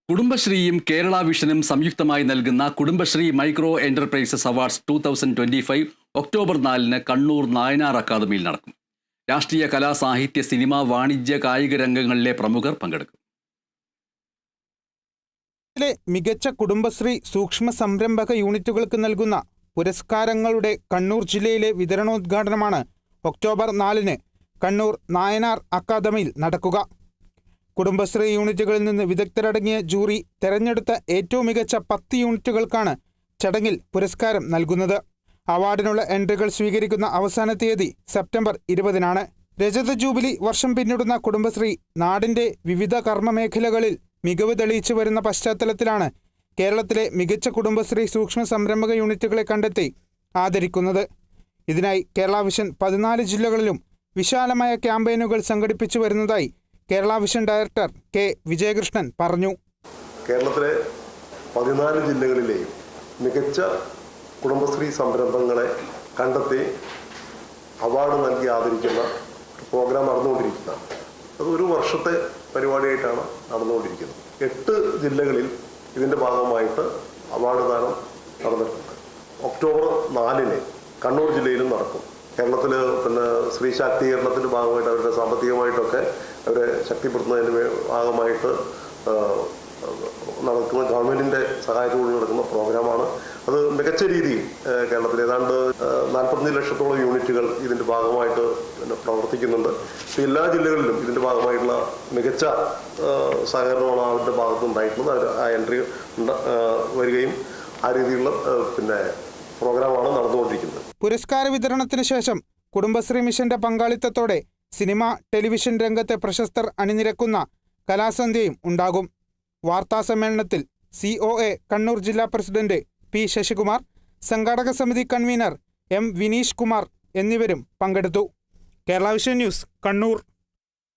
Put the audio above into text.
കുടുംബശ്രീയും കേരള വിഷനും സംയുക്തമായി നൽകുന്ന Kudumbashree micro enterprises awards 2025 October 4-ന് കണ്ണൂർ നായനാർ അക്കാദമിയിൽ നടക്കും. രാഷ്ട്രീയ, കലാ, സാഹിത്യ, സിനിമ, വാണിജ്യ, കായിക രംഗങ്ങളിലെ പ്രമുഖർ പങ്കെടുക്കും. മികച്ച കുടുംബശ്രീ സൂക്ഷ്മ സംരംഭക യൂണിറ്റുകൾക്ക് നൽകുന്ന പുരസ്കാരങ്ങളുടെ കണ്ണൂർ ജില്ലയിലെ വിതരണോദ്ഘാടനമാണ് ഒക്ടോബർ 4-ന് കണ്ണൂർ നായനാർ അക്കാദമിയിൽ നടക്കുക. കുടുംബശ്രീ യൂണിറ്റുകളിൽ നിന്ന് വിദഗ്ധരടങ്ങിയ ജൂറി തെരഞ്ഞെടുത്ത ഏറ്റവും മികച്ച 10 യൂണിറ്റുകൾക്കാണ് ചടങ്ങിൽ പുരസ്കാരം നൽകുന്നത്. അവാർഡിനുള്ള എൻട്രികൾ സ്വീകരിക്കുന്ന അവസാന തീയതി സെപ്റ്റംബർ 20-നാണ്. രജത ജൂബിലി വർഷം പിന്നിടുന്ന കുടുംബശ്രീ നാടിന്റെ വിവിധ കർമ്മമേഖലകളിൽ മികവ് തെളിയിച്ചു വരുന്ന പശ്ചാത്തലത്തിലാണ് കേരളത്തിലെ മികച്ച കുടുംബശ്രീ സൂക്ഷ്മ സംരംഭക യൂണിറ്റുകളെ കണ്ടെത്തി ആദരിക്കുന്നത്. ഇതിനായി കേരള വിഷൻ 14 ജില്ലകളിലും വിശാലമായ ക്യാമ്പയിനുകൾ സംഘടിപ്പിച്ചു വരുന്നതായി Kerala vision director K Vijayakrishnan പറഞ്ഞു. കേരളത്തിലെ 14 ജില്ലകളിലെയും മികച്ച കുടുംബശ്രീ സംരംഭങ്ങളെ കണ്ടെത്തി അവാർഡ് നൽകി ആദരിക്കുന്ന പ്രോഗ്രാം നടന്നുകൊണ്ടിരിക്കുന്നതാണ്. അത് ഒരു വർഷത്തെ പരിപാടിയായിട്ടാണ് നടന്നുകൊണ്ടിരിക്കുന്നത്. 8 ജില്ലകളിൽ ഇതിൻ്റെ ഭാഗമായിട്ട് അവാർഡ് ദാനം നടന്നിട്ടുണ്ട്. ഒക്ടോബർ 4-ന് കണ്ണൂർ ജില്ലയിലും നടക്കും. കേരളത്തിൽ സ്ത്രീ ശാക്തീകരണത്തിൻ്റെ ഭാഗമായിട്ട് അവരുടെ സാമ്പത്തികമായിട്ടൊക്കെ അവരെ ശക്തിപ്പെടുത്തുന്നതിന് ഭാഗമായിട്ട് നടക്കുന്ന ഗവൺമെൻറ്റിൻ്റെ സഹായത്തോടെ നടക്കുന്ന പ്രോഗ്രാമാണ്. അത് മികച്ച രീതിയിൽ കേരളത്തിൽ ഏതാണ്ട് 45 ലക്ഷത്തോളം യൂണിറ്റുകൾ ഇതിൻ്റെ ഭാഗമായിട്ട് പ്രവർത്തിക്കുന്നുണ്ട്. എല്ലാ ജില്ലകളിലും ഇതിൻ്റെ ഭാഗമായിട്ടുള്ള മികച്ച സഹകരണമാണ് അവരുടെ ഭാഗത്തുനിന്നുണ്ടായിട്ടുള്ളത്. ആ എൻട്രി വരികയും ആ രീതിയിലുള്ള പ്രോഗ്രാമാണ് നടന്നുകൊണ്ടിരിക്കുന്നത്. പുരസ്കാര വിതരണത്തിന് ശേഷം കുടുംബശ്രീ മിഷന്റെ പങ്കാളിത്തത്തോടെ സിനിമ, ടെലിവിഷൻ രംഗത്തെ പ്രശസ്തർ അണിനിരക്കുന്ന കലാസന്ധ്യയും ഉണ്ടാകും. വാർത്താ സമ്മേളനത്തിൽ COA കണ്ണൂർ ജില്ലാ പ്രസിഡന്റ് P ശശികുമാർ, സംഘാടക സമിതി കൺവീനർ M വിനീഷ് കുമാർ എന്നിവരും പങ്കെടുത്തു. Kerala vision news, Kannur.